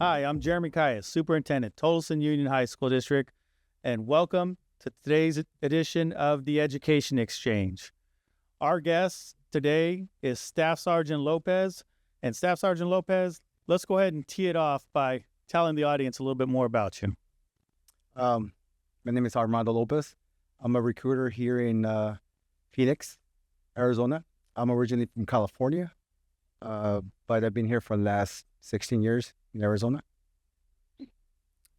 Hi, I'm Jeremy Caius, Superintendent, Tolleson Union High School District, and welcome to today's edition of the Education Exchange. Our guest today is Staff Sergeant Lopez. And Staff Sergeant Lopez, let's go ahead and tee it off by telling the audience a little bit more about you. My name is Armando Lopez. I'm a recruiter here in Phoenix, Arizona. I'm originally from California, but I've been here for the last 16 years in Arizona.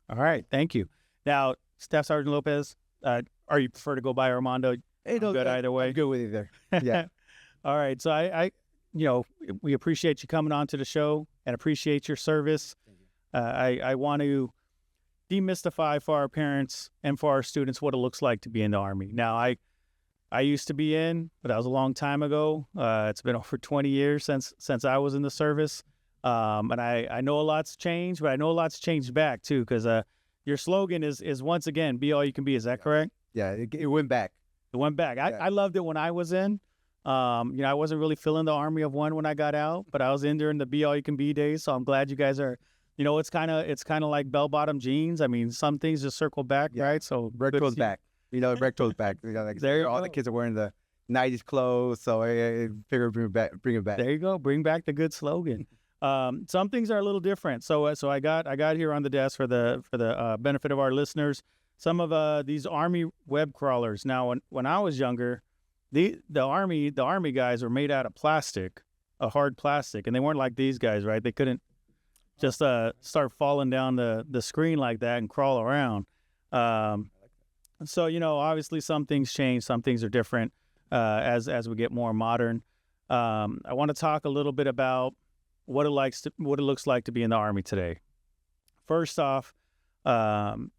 All right, thank you. Now, Staff Sergeant Lopez, are you prefer to go by Armando? Hey, I'm good either way. I'm good with you there. Yeah. All right, so I we appreciate you coming on to the show and appreciate your service. I want to demystify for our parents and for our students what it looks like to be in the Army. Now, I used to be in, but that was a long time ago. It's been over 20 years since I was in the service. And I know a lot's changed, but I know a lot's changed back too, because your slogan is once again, be all you can be. Is that correct? Yeah, it went back. It went back. Yeah. I loved it when I was in. I wasn't really feeling the Army of One when I got out, but I was in during the be all you can be days. So I'm glad you guys are, it's kind of like bell bottom jeans. I mean, some things just circle back, right? So Recto's back. Recto's back. There all you the go. kids are wearing the 90s clothes, so I figured bring it back. There you go. Bring back the good slogan. Some things are a little different. So I got here on the desk for the benefit of our listeners, some of these Army web crawlers. Now, when I was younger, the Army guys were made out of plastic, a hard plastic, and they weren't like these guys, right? They couldn't just start falling down the screen like that and crawl around. So obviously some things change, some things are different as we get more modern. I want to talk a little bit about what it looks like to be in the Army today. First off,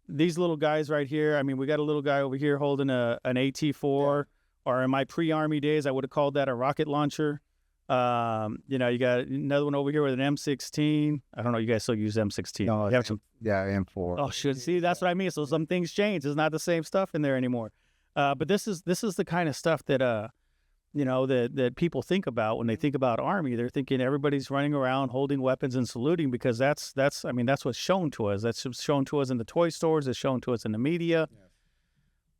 these little guys right here. I mean, we got a little guy over here holding an AT-4, or in my pre-Army days, I would have called that a rocket launcher. You got another one over here with an M16. I don't know. You guys still use M16? No, You have some- M4. Oh, see, that's what I mean. So some things change. It's not the same stuff in there anymore. But this is the kind of stuff that that people think about when they think about Army. They're thinking everybody's running around holding weapons and saluting, because that's what's shown to us. That's shown to us in the toy stores. It's shown to us in the media. Yes.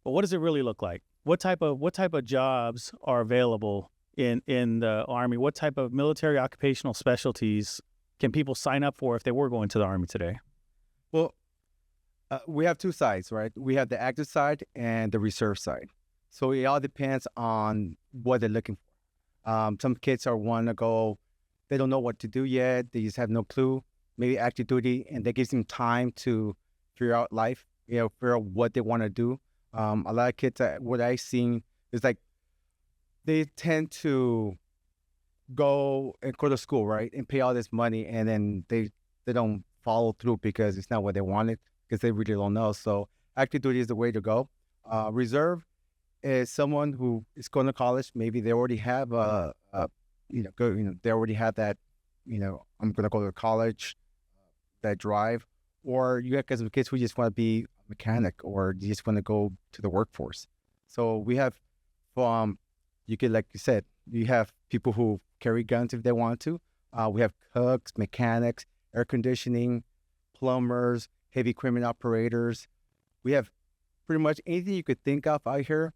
But what does it really look like? What type of jobs are available in the Army? What type of military occupational specialties can people sign up for if they were going to the Army today? Well, we have two sides, right? We have the active side and the reserve side. So it all depends on what they're looking for. Some kids want to go, they don't know what to do yet. They just have no clue. Maybe active duty, and that gives them time to figure out life, figure out what they want to do. A lot of kids, what I've seen is like they tend to go to school, right, and pay all this money, and then they don't follow through because it's not what they wanted, because they really don't know. So active duty is the way to go. Reserve is someone who is going to college. Maybe they already have they already have that, I'm going to go to college, that drive. Or you have kids who just want to be a mechanic, or you just want to go to the workforce. So we have, like you said, you have people who carry guns if they want to. We have cooks, mechanics, air conditioning, plumbers, heavy equipment operators. We have pretty much anything you could think of out here.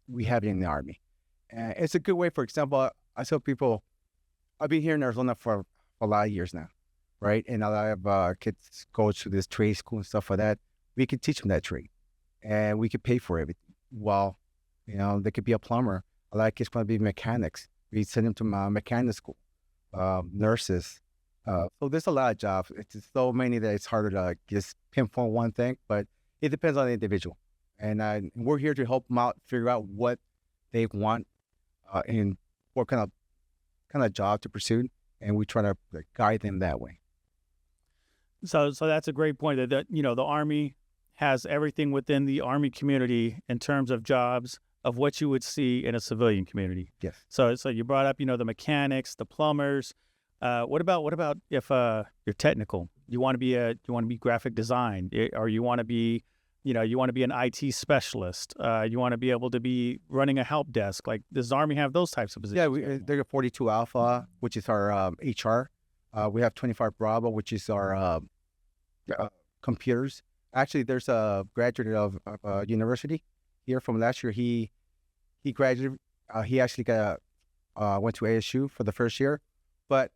We have it in the Army. And it's a good way. For example, I tell people, I've been here in Arizona for a lot of years now, right? And a lot of kids go to this trade school and stuff like that. We could teach them that trade, and we could pay for everything. Well, they could be a plumber. A lot of kids want to be mechanics. We send them to mechanic school, nurses. So there's a lot of jobs. It's just so many that it's harder to just pinpoint one thing, but it depends on the individual. And we're here to help them out, figure out what they want and what kind of job to pursue, and we try to guide them that way. So that's a great point. That the Army has everything within the Army community in terms of jobs of what you would see in a civilian community. Yes. So you brought up the mechanics, the plumbers. What about if you're technical? You want to be graphic design, or you want to be you want to be an IT specialist. You want to be able to be running a help desk. Like, does the Army have those types of positions? Yeah, they got 42 Alpha, which is our HR. We have 25 Bravo, which is our computers. Actually, there's a graduate of a university here from last year. He graduated. He actually went to ASU for the first year, but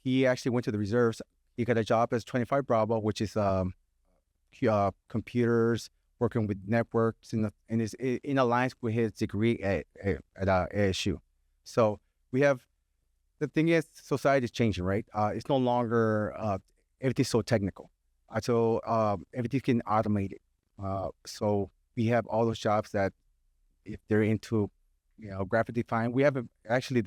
he actually went to the reserves. He got a job as 25 Bravo, which is computers, working with networks, and is in alliance with his degree at ASU. So we have, the thing is, society is changing, right? It's no longer everything's so technical. So everything can automate it. So we have all those jobs that, if they're into, graphic design, we have actually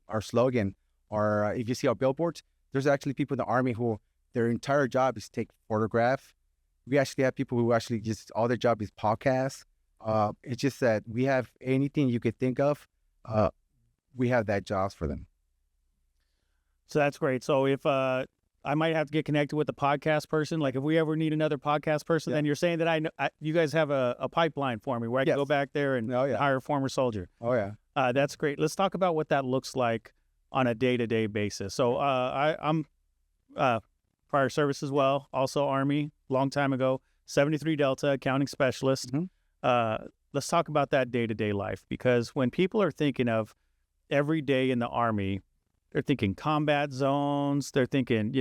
our slogan, or if you see our billboards, there's actually people in the Army who their entire job is take photograph. We actually have people who actually just all their job is podcast. It's just that we have anything you could think of. We have that jobs for them. So that's great. So if I might have to get connected with the podcast person, like if we ever need another podcast person, then you're saying that I know you guys have a pipeline for me where I can go back there and hire a former soldier. Oh yeah. That's great. Let's talk about what that looks like on a day-to-day basis. So I'm prior service as well, also Army, long time ago, 73 Delta accounting specialist. Let's talk about that day-to-day life, because when people are thinking of every day in the Army, they're thinking combat zones, they're thinking,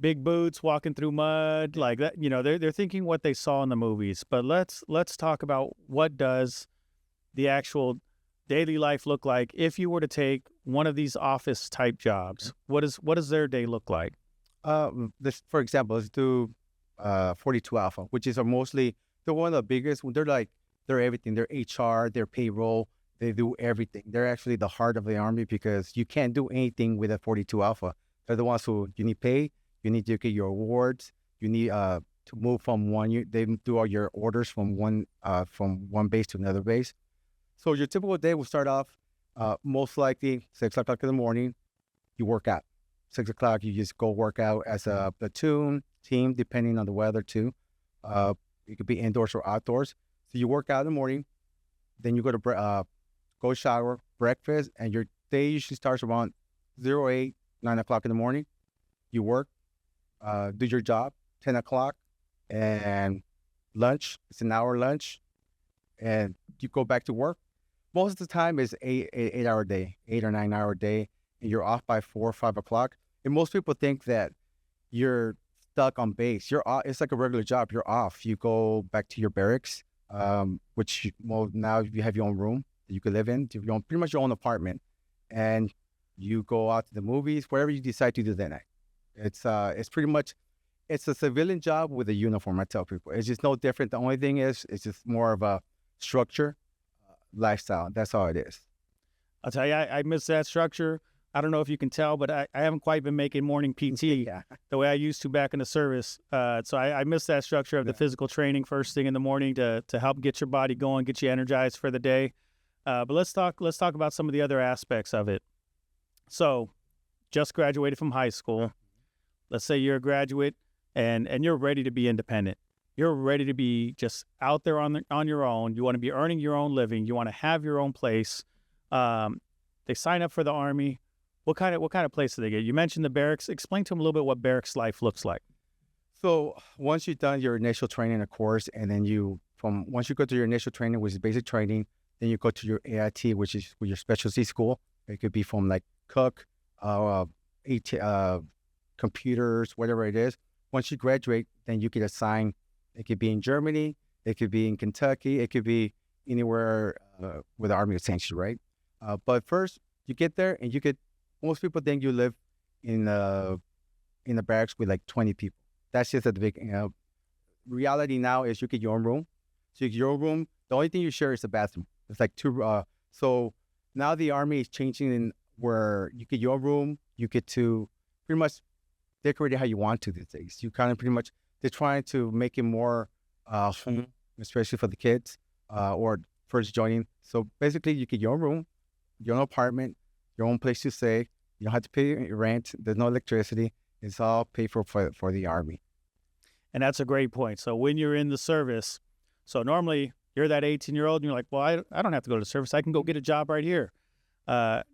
big boots walking through mud, like that, they're thinking what they saw in the movies. But let's talk about what does the actual daily life look like if you were to take one of these office type jobs. What does their day look like? For example, let's do 42 Alpha, which is mostly, they're one of the biggest. They're everything. They're HR, they're payroll, they do everything. They're actually the heart of the Army, because you can't do anything with a 42 Alpha. They're the ones who you need pay, you need to get your awards, you need to move from they do all your orders from one base to another base. So your typical day will start off most likely 6 o'clock in the morning. You work out. 6 o'clock, you just go work out as a platoon, team, depending on the weather too. It could be indoors or outdoors. So you work out in the morning, then you go shower, breakfast, and your day usually starts around 8, 9 o'clock in the morning. You work, do your job, 10 o'clock, and lunch. It's an hour lunch, and you go back to work. Most of the time is 8-hour day, 8 or 9 hour day, and you're off by 4 or 5 o'clock. And most people think that you're stuck on base. You're off. It's like a regular job. You're off. You go back to your barracks, now you have your own room that you could live in, pretty much your own apartment, and you go out to the movies, whatever you decide to do that night. It's pretty much, it's a civilian job with a uniform. I tell people it's just no different. The only thing is, it's just more of a structure, lifestyle. That's all it is. I'll tell you, I miss that structure. I don't know if you can tell, but I haven't quite been making morning PT the way I used to back in the service. So I miss that structure of the physical training first thing in the morning to help get your body going, get you energized for the day. But let's talk about some of the other aspects of it. So just graduated from high school. Let's say you're a graduate and you're ready to be independent. You're ready to be just out there on your own. You want to be earning your own living. You want to have your own place. They sign up for the Army. What kind of place do they get? You mentioned the barracks. Explain to them a little bit what barracks life looks like. So once you've done your initial training, of course, and then once you go to your initial training, which is basic training, then you go to your AIT, which is your specialty school. It could be from like cook, computers, whatever it is. Once you graduate, then you get assigned. It could be in Germany, it could be in Kentucky, it could be anywhere where the Army is sanctioned, right? But first, you get there, and most people think you live in the barracks with like 20 people. That's just at the big. Reality now is you get your own room. So you get your own room. The only thing you share is the bathroom. It's like two. So now the Army is changing in where you get your room. You get to pretty much decorate it how you want to these days. You kind of pretty much, they're trying to make it more home, especially for the kids or first joining. So basically, you get your own room, your own apartment, your own place to stay. You don't have to pay rent. There's no electricity. It's all paid for the Army. And that's a great point. So when you're in the service, so normally you're that 18-year-old and you're like, well, I don't have to go to the service. I can go get a job right here. And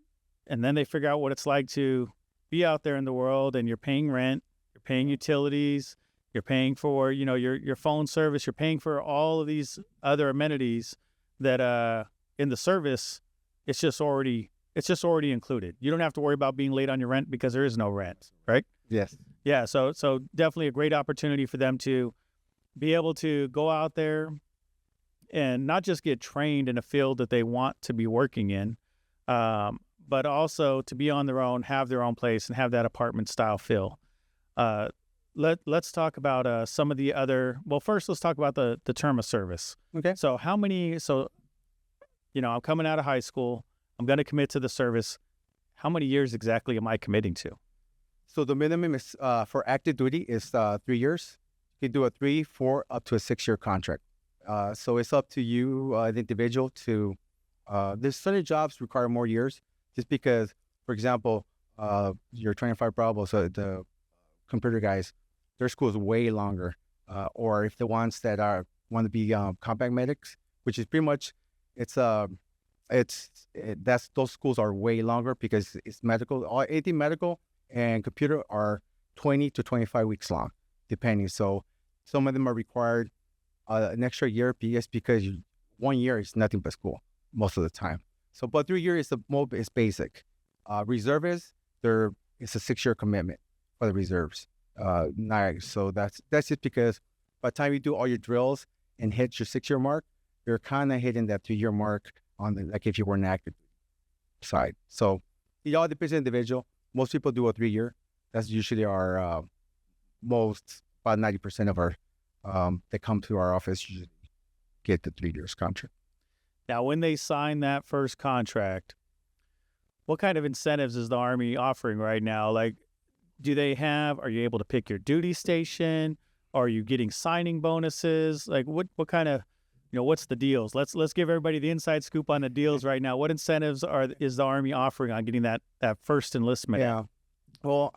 then they figure out what it's like to be out there in the world, and you're paying rent, you're paying utilities, You're paying for, your phone service. You're paying for all of these other amenities that in the service, it's just already included. You don't have to worry about being late on your rent because there is no rent, right? Yes. Yeah, so definitely a great opportunity for them to be able to go out there and not just get trained in a field that they want to be working in, but also to be on their own, have their own place, and have that apartment style feel. Let's talk about some of the other. Well, first let's talk about the term of service. Okay. So I'm coming out of high school. I'm going to commit to the service. How many years exactly am I committing to? So the minimum is for active duty is 3 years. You can do a 3, 4, up to a 6-year contract. So it's up to you, the individual, to. There's certain jobs require more years, just because, for example, your 25 Bravo, so the computer guys, their school is way longer. Or if the ones that want to be combat medics, which is pretty much, those schools are way longer because it's medical. All 18 medical and computer are 20 to 25 weeks long, depending. So some of them are required an extra year because 1 year is nothing but school most of the time. So, but 3 years is basic. Reservists, it's a 6-year commitment for the reserves. So that's just because by the time you do all your drills and hit your 6-year mark, you're kind of hitting that 3-year mark like if you were an active side. So it all depends on the individual. Most people do a 3-year. That's usually our about 90% of our that come to our office usually get the 3 years contract. Now, when they sign that first contract, what kind of incentives is the Army offering right now? Like, are you able to pick your duty station? Are you getting signing bonuses? Like, what kind of, what's the deals? Let's give everybody the inside scoop on the deals right now. What incentives is the Army offering on getting that first enlistment? Yeah. Well,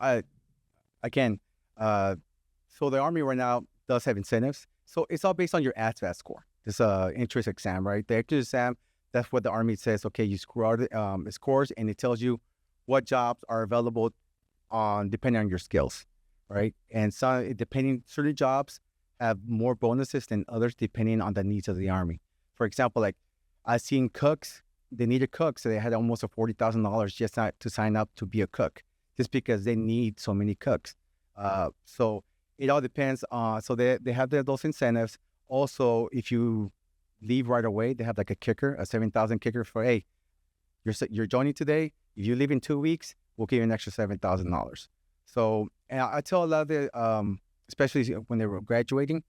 so the Army right now does have incentives. So it's all based on your ASVAB score. This entrance exam, right? The entrance exam, that's what the Army says. Okay, you score out the scores, and it tells you what jobs are available depending on your skills, right? And certain jobs have more bonuses than others depending on the needs of the Army. For example, like I've seen cooks, they needed cooks, so they had almost $40,000 just to sign up to be a cook, just because they need so many cooks. So it all depends on. So they have those incentives. Also, if you leave right away, they have like a kicker, a 7,000 kicker for, hey, you're joining today. If you leave in 2 weeks, we'll give you an extra $7,000. So, and I tell a lot of the, especially when they were graduating,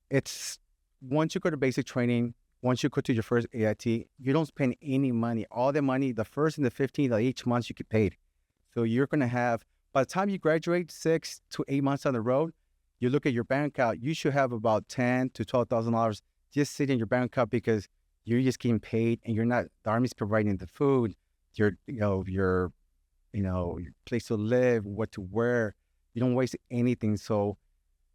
it's once you go to basic training, once you go to your first AIT, you don't spend any money. All the money, the first and the 15th of each month, you get paid. So you're going to have, by the time you graduate 6 to 8 months down the road, you look at your bank account, you should have about $10,000 to $12,000 just sitting in your bank account because you're just getting paid and the Army's providing the food, your place to live, what to wear. You don't waste anything. So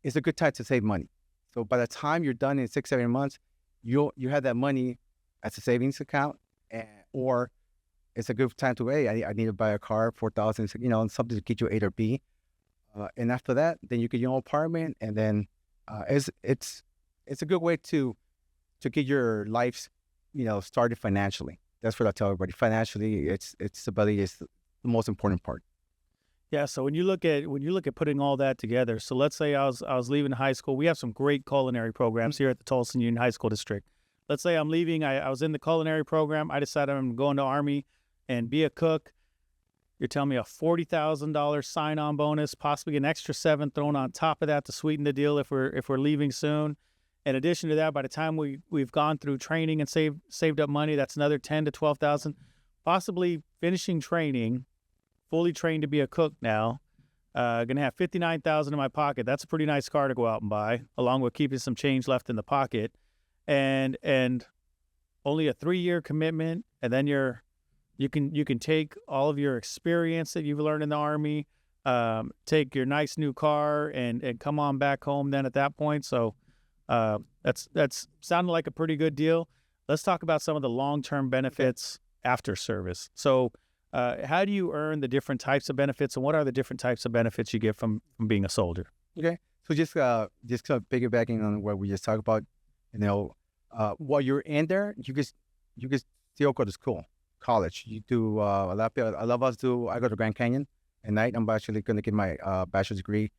it's a good time to save money. So by the time you're done in 6, 7 months, you have that money as a savings account, or it's a good time to, hey, I need to buy a car, $4,000, something to get you A or B. And after that, then you get your own apartment, and then it's a good way to get your life, started financially. That's what I tell everybody. Financially, it's stability is the most important part. Yeah. So when you look at putting all that together, so let's say I was leaving high school. We have some great culinary programs here at the Tolleson Union High School District. Let's say I'm leaving. I was in the culinary program. I decided I'm going to Army and be a cook. You're telling me a $40,000 sign-on bonus, possibly an extra $7,000 thrown on top of that to sweeten the deal if we're leaving soon. In addition to that, by the time we've gone through training and saved up money, that's another $10,000 to $12,000. Possibly finishing training, fully trained to be a cook now. Gonna have $59,000 in my pocket. That's a pretty nice car to go out and buy, along with keeping some change left in the pocket, and only a 3-year commitment, and then you can take all of your experience that you've learned in the Army, take your nice new car, and come on back home then at that point. So that's sounded like a pretty good deal. Let's talk about some of the long-term benefits after service. So how do you earn the different types of benefits, and what are the different types of benefits you get from being a soldier? Okay. So just piggybacking on what we just talked about, while you're in there, you can still go to school, college. You do a lot of people, a lot of us do. I go to Grand Canyon at night. I'm actually going to get my bachelor's degree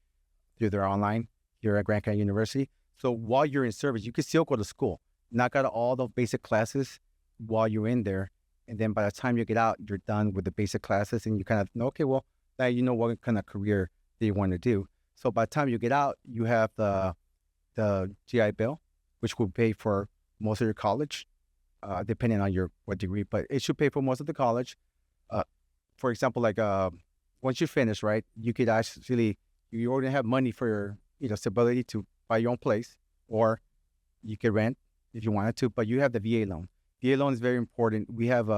through their online here at Grand Canyon University. So while you're in service, you can still go to school, knock out all the basic classes while you're in there, and then by the time you get out, you're done with the basic classes, and you kind of know, okay, well, now you know what kind of career that you want to do. So by the time you get out, you have the GI Bill, which will pay for most of your college, depending on your what degree, but it should pay for most of the college. For example, like once you finish, right, you could actually you already have money for your stability to buy your own place, or you could rent if you wanted to. But you have the VA loan. VA loan is very important. We have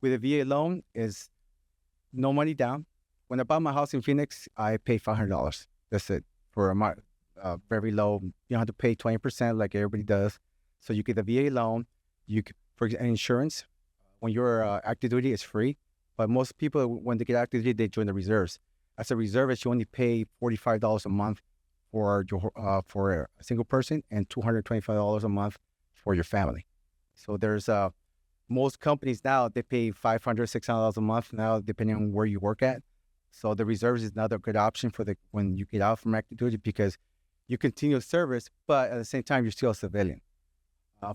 with a VA loan is no money down. When I bought my house in Phoenix, I paid $500. That's it for a month. Very low. You don't have to pay 20% like everybody does. So you get the VA loan. You could, for example, insurance. When you're active duty, it's free. But most people, when they get active duty, they join the reserves. As a reservist, you only pay $45 a month for a single person and $225 a month for your family. So there's most companies now, they pay $500, $600 a month now, depending on where you work at. So the reserves is another good option for when you get out from active duty, because you continue service, but at the same time, you're still a civilian.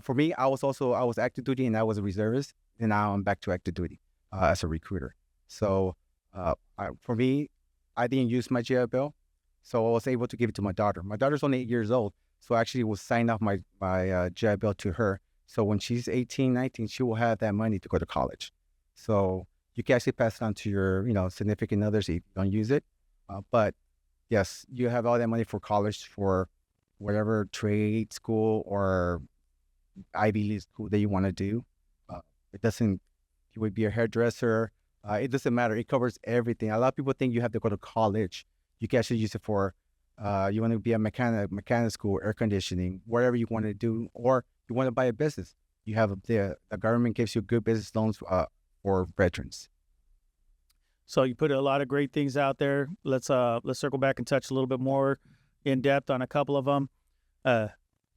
For me, I was active duty and I was a reservist, and now I'm back to active duty as a recruiter. So for me, I didn't use my GI Bill, so I was able to give it to my daughter. My daughter's only 8 years old, so I actually will sign off my GI Bill to her. So when she's 18, 19, she will have that money to go to college. So you can actually pass it on to your significant others if you don't use it. But yes, you have all that money for college, for whatever trade school or Ivy League school that you want to do. It doesn't, you would be a hairdresser. It doesn't matter. It covers everything. A lot of people think you have to go to college. You can actually use it for, you want to be a mechanic school, air conditioning, whatever you want to do, or you want to buy a business. You have the government gives you good business loans for veterans. So you put a lot of great things out there. Let's circle back and touch a little bit more in depth on a couple of them.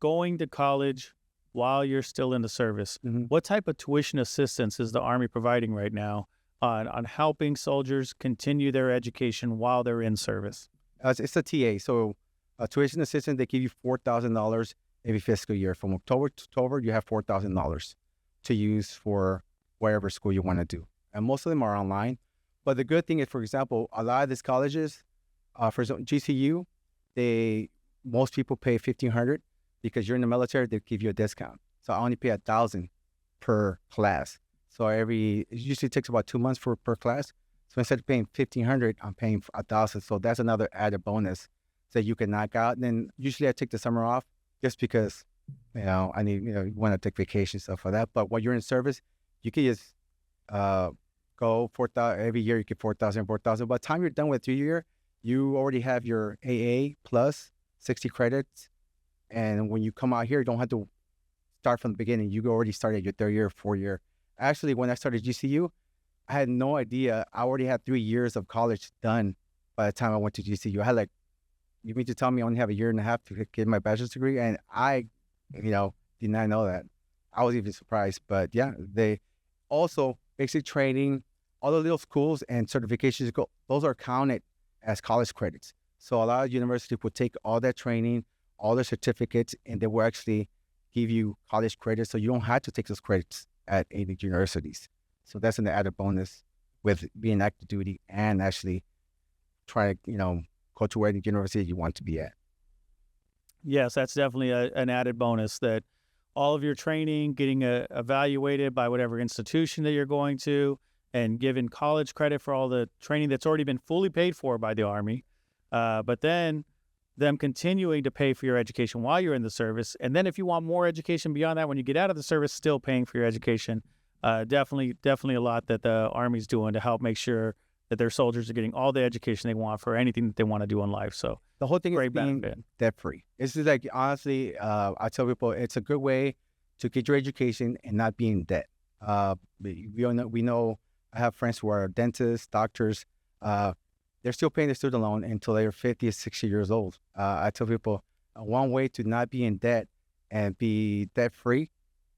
Going to college while you're still in the service. Mm-hmm. What type of tuition assistance is the Army providing right now on helping soldiers continue their education while they're in service? It's a TA. So tuition assistance, they give you $4,000 every fiscal year. From October to October, you have $4,000 to use for whatever school you want to do. And most of them are online. But the good thing is, for example, a lot of these colleges, for example, GCU, most people pay $1,500 because you're in the military. They give you a discount. So I only pay $1,000 per class. So it usually takes about 2 months per class. So instead of paying $1,500, I'm paying $1,000. So that's another added bonus that you can knock out. And then usually I take the summer off just because I need you want to take vacation stuff like that. But while you're in service, you can just go 4,000 every year. You get 4,000. By the time you're done with 3 year, you already have your AA plus 60 credits. And when you come out here, you don't have to start from the beginning. You already started your 3rd year, 4th year. Actually, when I started GCU, I had no idea. I already had 3 years of college done by the time I went to GCU. I had you mean to tell me I only have a year and a half to get my bachelor's degree? And I, did not know that. I was even surprised. But yeah, they also basic training, all the little schools and certifications, those are counted as college credits. So a lot of universities will take all that training, all the certificates, and they will actually give you college credits. So you don't have to take those credits at any universities. So that's an added bonus with being active duty and actually try to, go to any university you want to be at. Yes, that's definitely an added bonus, that all of your training, getting evaluated by whatever institution that you're going to, and given college credit for all the training that's already been fully paid for by the Army. But then them continuing to pay for your education while you're in the service. And then if you want more education beyond that, when you get out of the service, still paying for your education. Definitely a lot that the Army's doing to help make sure that their soldiers are getting all the education they want for anything that they want to do in life. So the whole thing is being benefit. Debt-free. It's just honestly, I tell people it's a good way to get your education and not be in debt. We know I have friends who are dentists, doctors. they're still paying their student loan until they're 50 or 60 years old. I tell people one way to not be in debt and be debt free,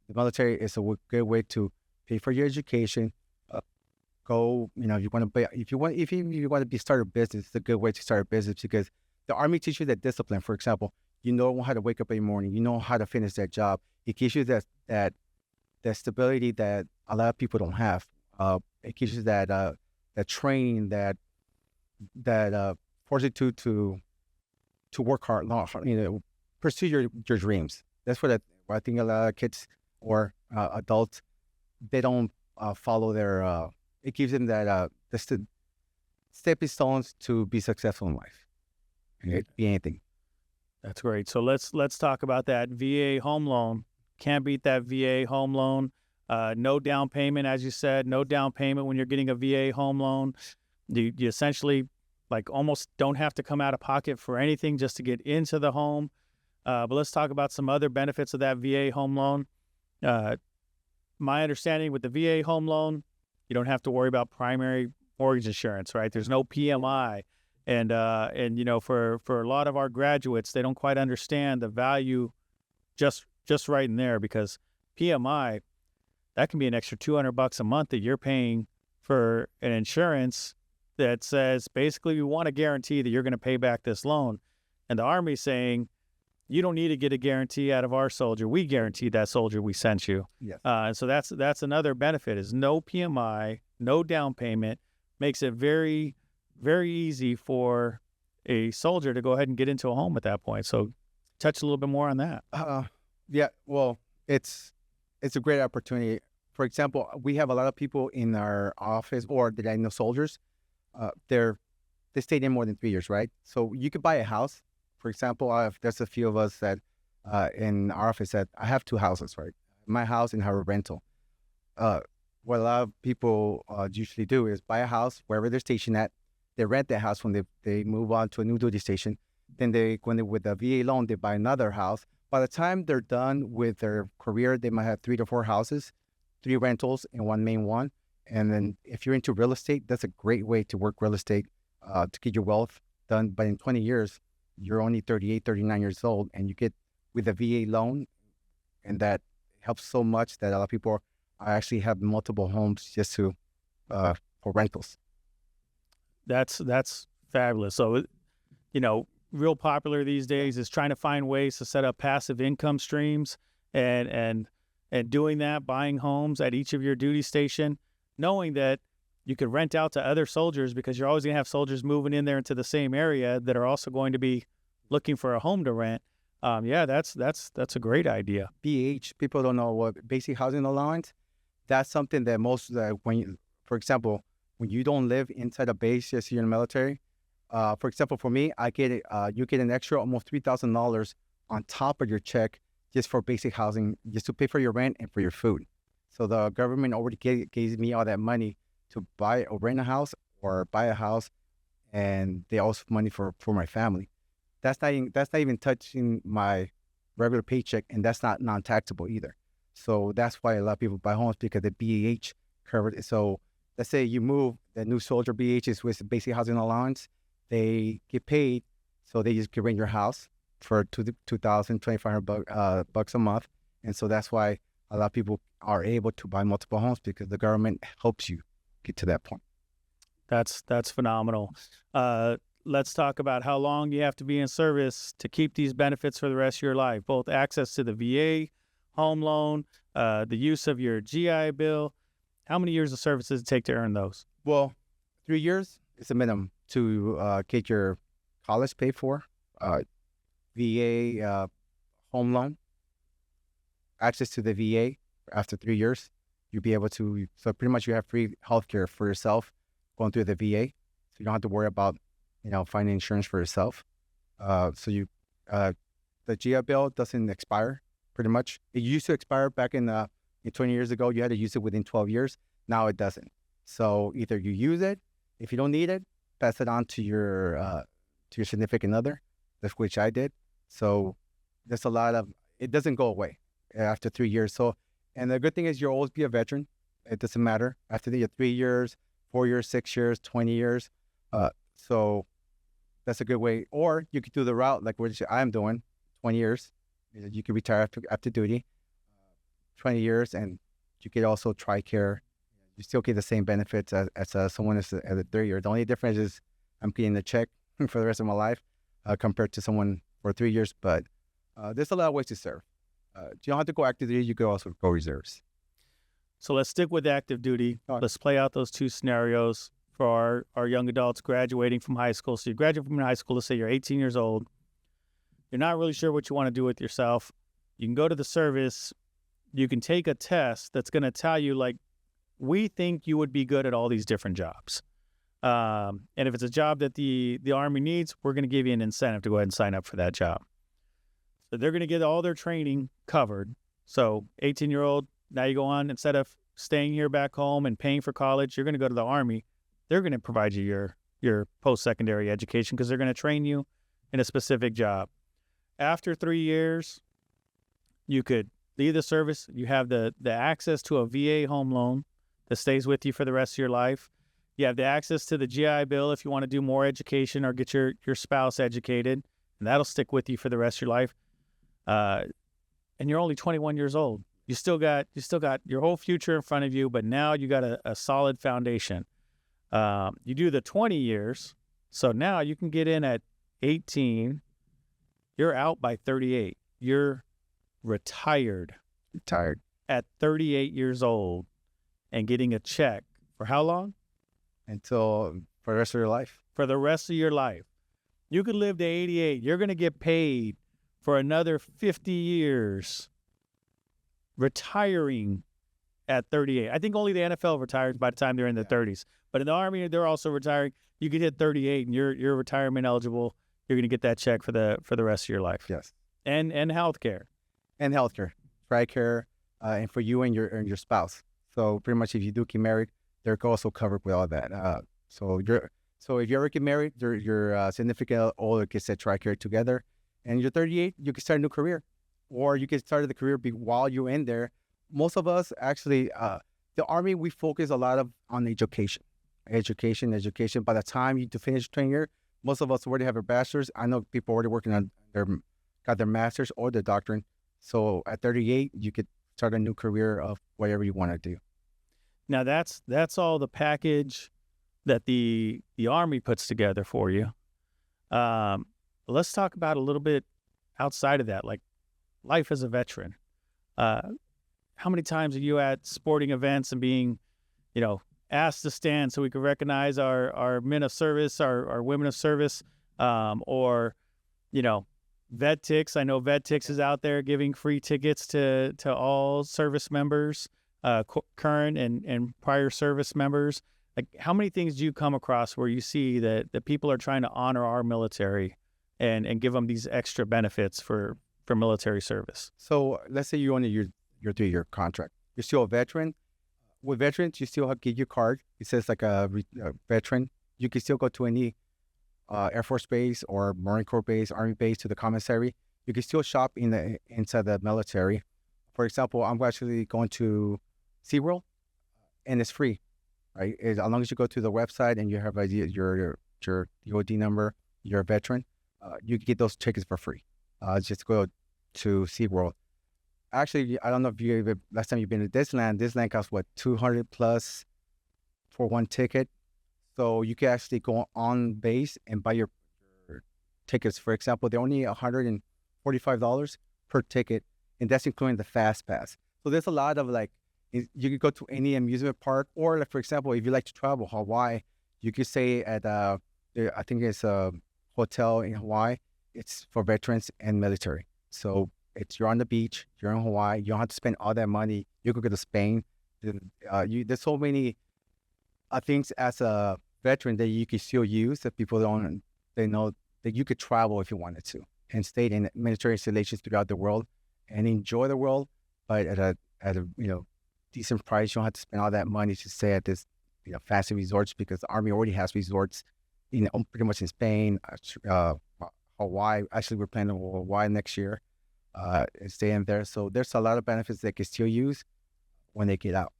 the military is a good way to pay for your education. Go, you want to pay, if you want to start a business, it's a good way to start a business because the Army teaches you that discipline. For example, you know how to wake up every morning, you know how to finish that job. It gives you that stability that a lot of people don't have. It gives you that training that forces you to work hard, pursue your dreams. That's what I think a lot of kids or adults, they don't follow their. It gives them that stepping stones to be successful in life. It could be anything. That's great. So let's talk about that VA home loan. Can't beat that VA home loan. No down payment, as you said. No down payment when you're getting a VA home loan. You essentially almost don't have to come out of pocket for anything just to get into the home. But let's talk about some other benefits of that VA home loan. My understanding with the VA home loan, you don't have to worry about primary mortgage insurance, right? There's no PMI. And for a lot of our graduates, they don't quite understand the value just right in there because PMI, that can be an extra $200 a month that you're paying for an insurance that says basically we want to guarantee that you're going to pay back this loan. And the Army's saying, you don't need to get a guarantee out of our soldier. We guarantee that soldier we sent you. Yes. And so that's another benefit is no PMI, no down payment, makes it very, very easy for a soldier to go ahead and get into a home at that point. So touch a little bit more on that. Yeah, well, it's a great opportunity. For example, we have a lot of people in our office or that I know soldiers. They stayed in more than 3 years, right? So you could buy a house. For example, there's a few of us that in our office that I have 2 houses, right? My house and our rental. What a lot of people usually do is buy a house wherever they're stationed at. They rent that house when they move on to a new duty station. Then when they're with a VA loan, they buy another house. By the time they're done with their career, they might have 3 to 4 houses, 3 rentals, and 1 main one. And then if you're into real estate, that's a great way to work real estate to get your wealth done. But in 20 years, you're only 38, 39 years old, and you get with a VA loan, and that helps so much that a lot of people actually have multiple homes just for rentals. That's fabulous. So, real popular these days is trying to find ways to set up passive income streams and doing that, buying homes at each of your duty station, knowing that you could rent out to other soldiers because you're always going to have soldiers moving in there into the same area that are also going to be looking for a home to rent. That's a great idea. BH, people don't know what basic housing allowance. That's something that most, for example, when you don't live inside a base, just you're in the military. For example, for me, you get an extra almost $3,000 on top of your check just for basic housing, just to pay for your rent and for your food. So the government already gave me all that money to buy or rent a house or buy a house, and they also have money for my family. That's not even touching my regular paycheck, and that's not non-taxable either. So that's why a lot of people buy homes, because the BAH covered it. So let's say you move, the new soldier BAH is with basic housing allowance, they get paid, so they just can rent your house for $2,000, $2,500 bucks a month. And so that's why a lot of people are able to buy multiple homes, because the government helps you get to that point. That's phenomenal. Let's talk about how long you have to be in service to keep these benefits for the rest of your life, both access to the VA home loan, the use of your GI Bill. How many years of service does it take to earn those? Well, 3 years is the minimum to get your college paid for, VA home loan, access to the VA after 3 years. You'll be able to, so pretty much you have free healthcare for yourself going through the VA. So you don't have to worry about, finding insurance for yourself. The GI Bill doesn't expire, pretty much. It used to expire back in 20 years ago. You had to use it within 12 years. Now it doesn't. So either you use it, if you don't need it, pass it on to your significant other. That's which I did. So there's a lot of, it doesn't go away after 3 years. So, and the good thing is you'll always be a veteran. It doesn't matter after the 3 years, 4 years, 6 years, 20 years. So that's a good way. Or you could do the route like which I'm doing, 20 years. You could retire after duty, 20 years, and you could also TRICARE. You still get the same benefits as someone at a 3 year. The only difference is I'm getting the check for the rest of my life compared to someone for 3 years. But there's a lot of ways to serve. You don't have to go active duty. You could also go reserves. So let's stick with active duty. All right. Let's play out those two scenarios for our young adults graduating from high school. So you graduate from high school, let's say you're 18 years old. You're not really sure what you want to do with yourself. You can go to the service. You can take a test that's going to tell you, like, we think you would be good at all these different jobs. And if it's a job that the Army needs, we're going to give you an incentive to go ahead and sign up for that job. So they're going to get all their training covered. So 18-year-old, now you go on, instead of staying here back home and paying for college, you're going to go to the Army. They're going to provide you your post-secondary education because they're going to train you in a specific job. After 3 years, you could leave the service. You have the access to a VA home loan that stays with you for the rest of your life. You have the access to the GI Bill if you want to do more education or get your spouse educated, and that'll stick with you for the rest of your life. And you're only 21 years old. You still got your whole future in front of you, but now you got a solid foundation. You do the 20 years, so now you can get in at 18. You're out by 38. You're retired at 38 years old and getting a check for how long? Until for the rest of your life. For the rest of your life. You could live to 88. You're going to get paid for another 50 years retiring at 38. I think only the NFL retires by the time they're in their 30s. But in the Army, they're also retiring. You could hit 38 and you're retirement eligible. You're going to get that check for the rest of your life. Yes. And healthcare. And healthcare, TRICARE, and for you and your spouse. So pretty much if you do get married, they're also covered with all that. So if you ever get married, your significant other gets that TRICARE together, and you're 38, you can start a new career, or you can start the career while you're in there. Most of us actually, the Army, we focus a lot on education. By the time you finish 10 year, most of us already have a bachelor's. I know people already working on got their master's or their doctorate. So at 38, you could start a new career of whatever you want to do. Now that's all the package that the Army puts together for you. Let's talk about a little bit outside of that, like life as a veteran. How many times are you at sporting events and being, asked to stand so we can recognize our men of service, our women of service, or, VetTix. I know VetTix is out there giving free tickets to all service members, current and prior service members. Like, how many things do you come across where you see that people are trying to honor our military and give them these extra benefits for military service? So let's say you're on your 3-year contract. You're still a veteran. With veterans, you still have to get your card. It says like a veteran. You can still go to any Air Force base or Marine Corps base, Army base, to the commissary. You can still shop inside the military. For example, I'm actually going to SeaWorld, and it's free, right? As long as you go to the website and you have your DOD number, you're a veteran, you can get those tickets for free. Just go to SeaWorld. Actually, I don't know if last time you've been to Disneyland. Disneyland costs what, $200 plus for one ticket. So you can actually go on base and buy your tickets. For example, they're only $145 per ticket, and that's including the Fast Pass. So there's a lot of you could go to any amusement park, or for example, if you like to travel, Hawaii, you could stay at I think it's a hotel in Hawaii. It's for veterans and military. So you're on the beach, you're in Hawaii, you don't have to spend all that money. You could go to Spain. There's so many things as a veteran that you can still use that people they know that you could travel if you wanted to and stay in military installations throughout the world and enjoy the world, but at a decent price. You don't have to spend all that money to stay at this fancy resorts, because the Army already has resorts pretty much in Spain, Hawaii. Actually, we're planning on Hawaii next year. Staying there. So there's a lot of benefits they can still use when they get out.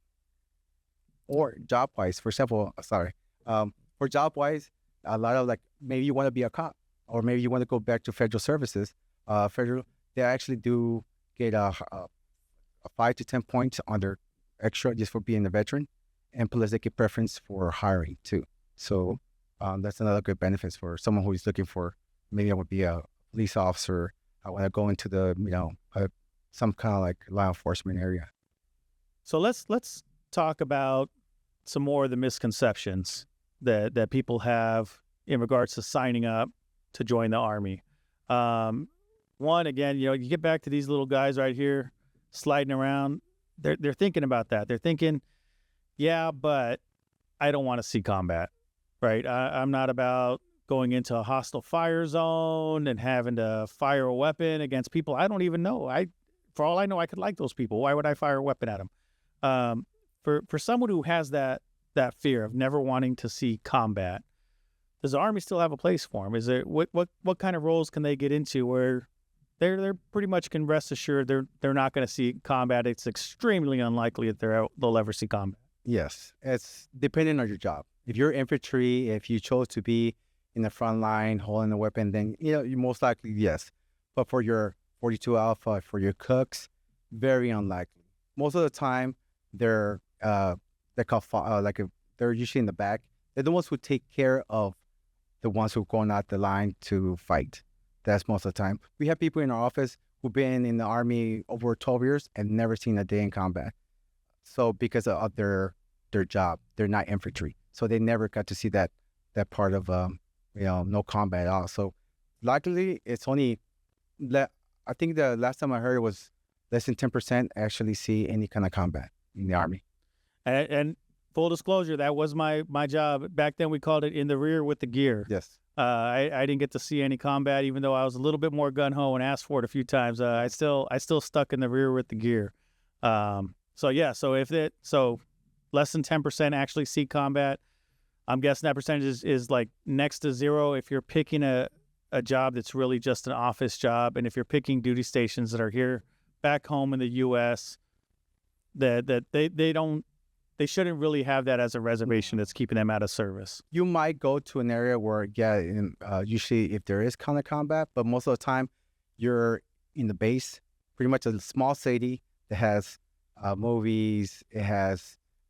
Or job-wise, for example, for job-wise, a lot of like maybe you want to be a cop or maybe you want to go back to federal services. They actually do get a 5 to 10 points on their extra just for being a veteran, and plus they get preference for hiring too. So that's another good benefits for someone who is looking for, maybe I would be a police officer. I want to go into the some kind of like law enforcement area. So let's talk about some more of the misconceptions that people have in regards to signing up to join the Army. One, again, you get back to these little guys right here sliding around. They're thinking about that. They're thinking, yeah, but I don't want to see combat, right? I'm not about going into a hostile fire zone and having to fire a weapon against people I don't even know. For all I know, I could like those people. Why would I fire a weapon at them? For someone who has that fear of never wanting to see combat, does the Army still have a place for them? Is there what kind of roles can they get into where they're pretty much can rest assured they're not going to see combat? It's extremely unlikely that they'll ever see combat. Yes, it's depending on your job. If you're infantry, if you chose to be in the front line holding a weapon, then you most likely yes. But for your 42 Alpha, for your cooks, very unlikely. Most of the time, they're they're usually in the back. They're the ones who take care of the ones who are going out the line to fight. That's most of the time. We have people in our office who've been in the Army over 12 years and never seen a day in combat. So because of their job, they're not infantry. So they never got to see that part of no combat at all. So luckily, it's only I think the last time I heard it was less than 10% actually see any kind of combat in the Army. And full disclosure, that was my job. Back then, we called it in the rear with the gear. Yes. I didn't get to see any combat, even though I was a little bit more gung-ho and asked for it a few times. I still stuck in the rear with the gear. So less than 10% actually see combat. I'm guessing that percentage is like next to zero if you're picking a job that's really just an office job, and if you're picking duty stations that are here back home in the U.S., that they shouldn't really have that as a reservation that's keeping them out of service. You might go to an area where, usually if there is kind of combat, but most of the time you're in the base, pretty much a small city that has movies,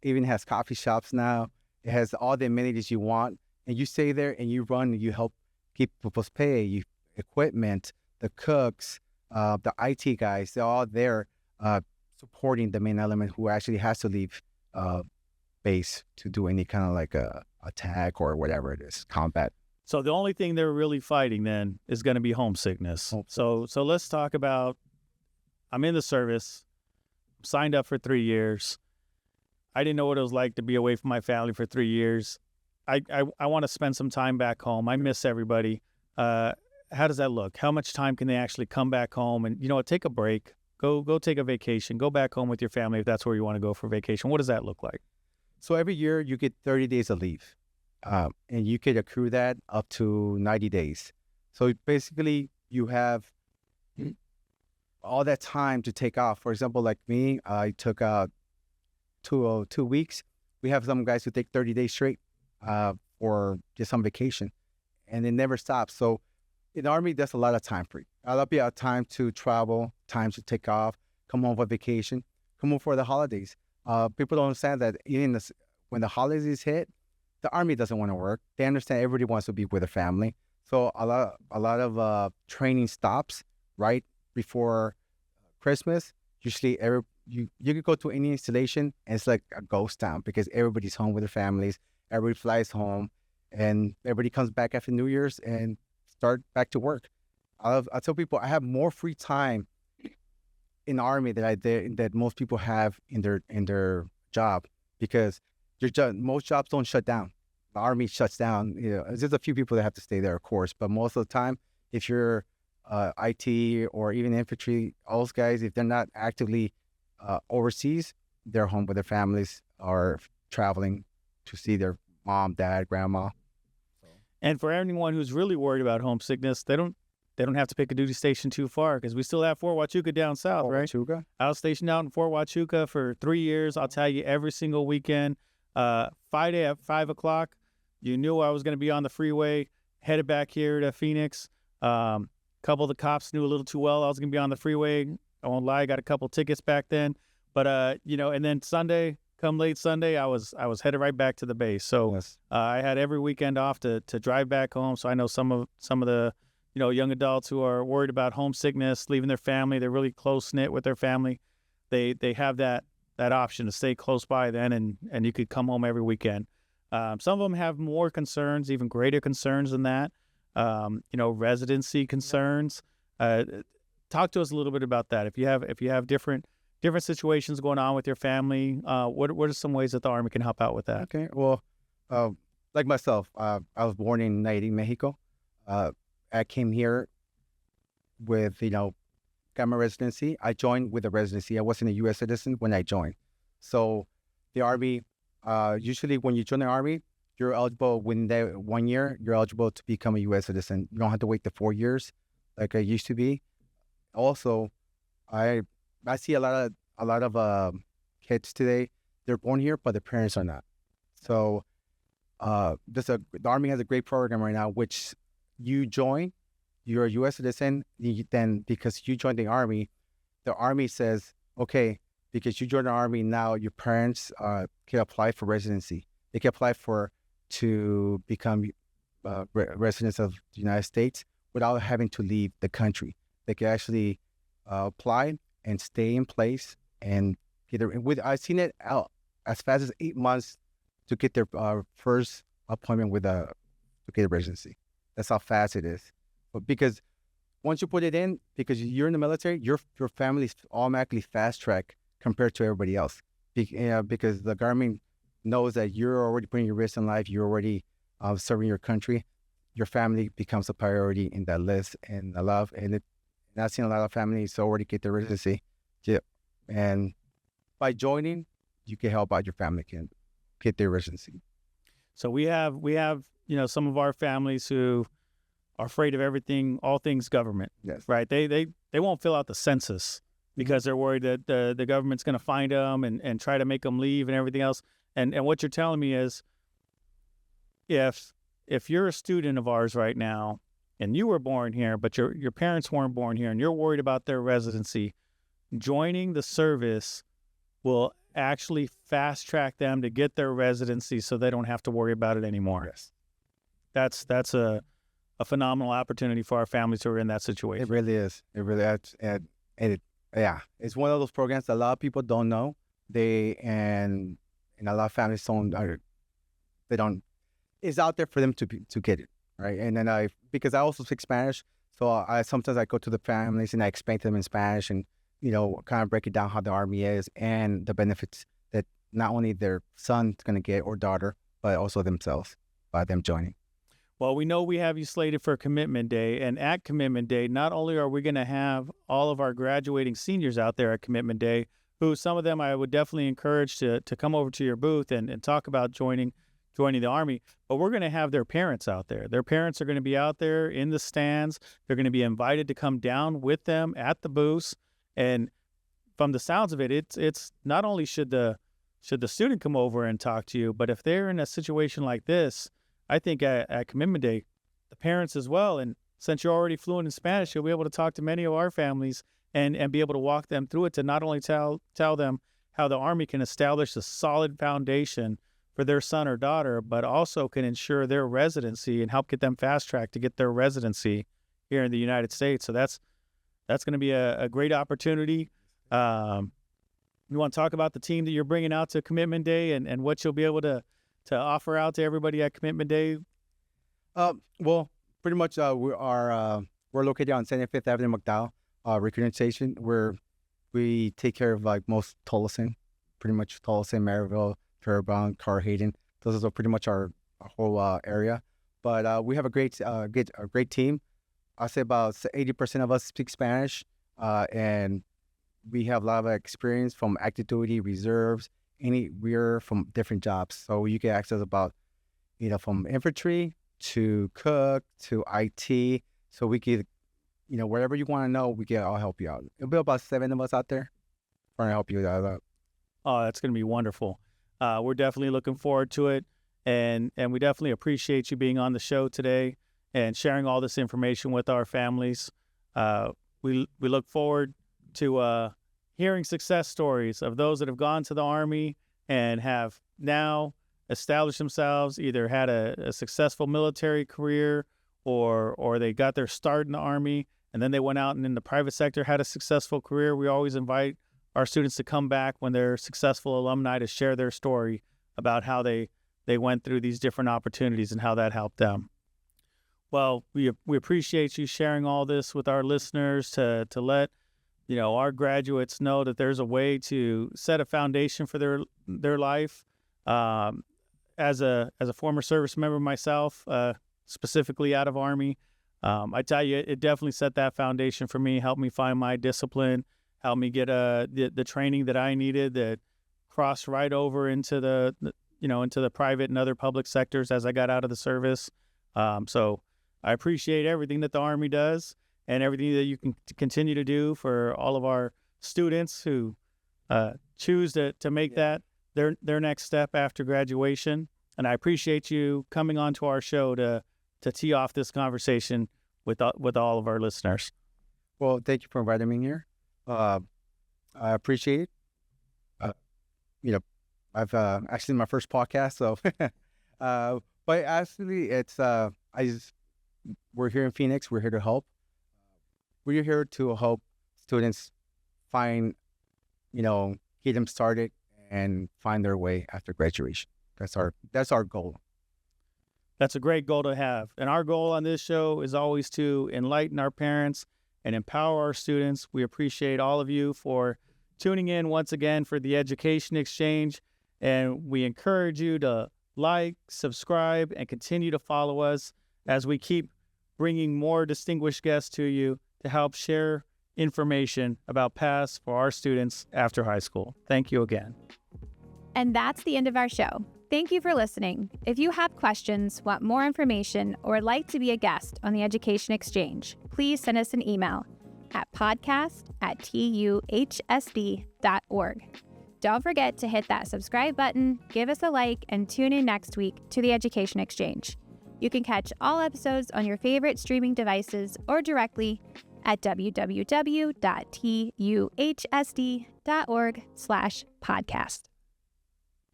even has coffee shops now. It has all the amenities you want, and you stay there and you run and you help keep people's pay, equipment, the cooks, the IT guys. They're all there supporting the main element who actually has to leave base to do any kind of like a attack or whatever it is, combat. So the only thing they're really fighting then is going to be homesickness. So let's talk about, I'm in the service, signed up for 3 years. I didn't know what it was like to be away from my family for 3 years. I want to spend some time back home. I miss everybody. How does that look? How much time can they actually come back home and, take a break? Go take a vacation. Go back home with your family if that's where you want to go for vacation. What does that look like? So every year you get 30 days of leave, and you could accrue that up to 90 days. So basically you have all that time to take off. For example, like me, I took out 2 weeks. We have some guys who take 30 days straight or just on vacation, and it never stops. So in the Army, there's a lot of time free. A lot of time to travel, time to take off, come home for vacation, come home for the holidays. People don't understand that even when the holidays hit, the Army doesn't want to work. They understand everybody wants to be with their family. So a lot of training stops right before Christmas. Usually, you could go to any installation and it's like a ghost town because everybody's home with their families. Everybody flies home, and everybody comes back after New Year's and start back to work. I tell people I have more free time in the Army that most people have in their job, because most jobs don't shut down. The Army shuts down. There's a few people that have to stay there, of course, but most of the time, if you're IT or even infantry, all those guys, if they're not actively overseas, they're home with their families or traveling to see their mom, dad, grandma. And for anyone who's really worried about homesickness, they don't have to pick a duty station too far, because we still have Fort Huachuca down south, right? Huachuca? I was stationed out in Fort Huachuca for 3 years. I'll tell you, every single weekend, Friday at 5 o'clock, You knew I was going to be on the freeway, headed back here to Phoenix. Couple of the cops knew a little too well I was going to be on the freeway. I won't lie, I got a couple tickets back then. But and then Sunday, come late Sunday, I was headed right back to the base. So Yes. I had every weekend off to drive back home. So I know some of the young adults who are worried about homesickness, leaving their family. They're really close knit with their family. They have that option to stay close by then, and you could come home every weekend. Some of them have more concerns, even greater concerns than that. Residency concerns. Talk to us a little bit about that. If you have different situations going on with your family, what are some ways that the Army can help out with that? Okay. Well, like myself, I was born in Nayarit, Mexico. I came here with, got my residency. I joined with a residency. I wasn't a U.S. citizen when I joined. So the Army, usually when you join the Army, you're eligible within that 1 year, you're eligible to become a U.S. citizen. You don't have to wait the 4 years like I used to be. Also, I see a lot of kids today. They're born here, but their parents are not. So, the Army has a great program right now, which you join, you're a U.S. citizen. Then because you joined the Army says, okay, because you joined the Army now, your parents can apply for residency. They can apply to become residents of the United States without having to leave the country. They can actually apply and stay in place and get it. I've seen it out as fast as 8 months to get their first appointment to get a residency. That's how fast it is. But because once you put it in, because you're in the military, your family's automatically fast track compared to everybody else. Because the government knows that you're already putting your risk in life, you're already serving your country, your family becomes a priority in that list. And I've seen a lot of families already get their residency. Yeah. And by joining, you can help out your family can get their residency. So we have some of our families who are afraid of everything, all things government. Yes. Right? They won't fill out the census because they're worried that the government's going to find them and try to make them leave and everything else. And what you're telling me is, if you're a student of ours right now and you were born here, but your parents weren't born here, and you're worried about their residency, joining the service will actually fast track them to get their residency, so they don't have to worry about it anymore. Yes. That's a phenomenal opportunity for our families who are in that situation. It really is. It really is. It's one of those programs that a lot of people don't know. And a lot of families don't. It's out there for them to get it, right? And then because I also speak Spanish, so sometimes I go to the families and I explain to them in Spanish and kind of break it down how the Army is and the benefits that not only their son's going to get or daughter, but also themselves by them joining. Well, we know we have you slated for Commitment Day, and at Commitment Day, not only are we going to have all of our graduating seniors out there at Commitment Day, who some of them I would definitely encourage to come over to your booth and talk about joining the Army, but we're going to have their parents out there. Their parents are going to be out there in the stands. They're going to be invited to come down with them at the booths. And from the sounds of it, it's not only should the student come over and talk to you, but if they're in a situation like this, I think at Commitment Day, the parents as well. And since you're already fluent in Spanish, you'll be able to talk to many of our families and be able to walk them through it, to not only tell them how the Army can establish a solid foundation for their son or daughter, but also can ensure their residency and help get them fast-tracked to get their residency here in the United States. So that's going to be a great opportunity. You want to talk about the team that you're bringing out to Commitment Day and what you'll be able to offer out to everybody at Commitment Day? Well, pretty much we're located on 75th Avenue, McDowell, recruiting station, where we take care of like most Tolleson, pretty much Tolleson, Maryville, Fairbound, Carhaden. Those are pretty much our whole area. But we have a great team. I say about 80% of us speak Spanish, and we have a lot of experience from active duty, reserves. We're from different jobs, so you can access about, from infantry to cook to IT. So we can, wherever you want to know, I'll help you out. It'll be about 7 of us out there trying to help you out. Oh, that's going to be wonderful. We're definitely looking forward to it. and we definitely appreciate you being on the show today and sharing all this information with our families. We look forward to hearing success stories of those that have gone to the Army and have now established themselves, either had a successful military career or they got their start in the Army and then they went out and in the private sector had a successful career. We always invite our students to come back when they're successful alumni to share their story about how they went through these different opportunities and how that helped them. Well, we appreciate you sharing all this with our listeners to let our graduates know that there's a way to set a foundation for their life. As a former service member myself, specifically out of Army, I tell you, it definitely set that foundation for me, helped me find my discipline, helped me get the training that I needed that crossed right over into into the private and other public sectors as I got out of the service. So I appreciate everything that the Army does and everything that you can continue to do for all of our students who choose to make that their next step after graduation. And I appreciate you coming on to our show to tee off this conversation with all of our listeners. Well, thank you for inviting me here. I appreciate it. I've actually my first podcast, so but actually it's we're here in Phoenix. We're here to help. We're here to help students find, get them started and find their way after graduation. That's our goal. That's a great goal to have. And our goal on this show is always to enlighten our parents and empower our students. We appreciate all of you for tuning in once again for the Education Exchange. And we encourage you to like, subscribe, and continue to follow us as we keep bringing more distinguished guests to you to help share information about paths for our students after high school. Thank you again. And that's the end of our show. Thank you for listening. If you have questions, want more information, or would like to be a guest on the Education Exchange, please send us an email at podcast@tuhsd.org. Don't forget to hit that subscribe button, give us a like, and tune in next week to the Education Exchange. You can catch all episodes on your favorite streaming devices or directly at www.tuhsd.org/podcast.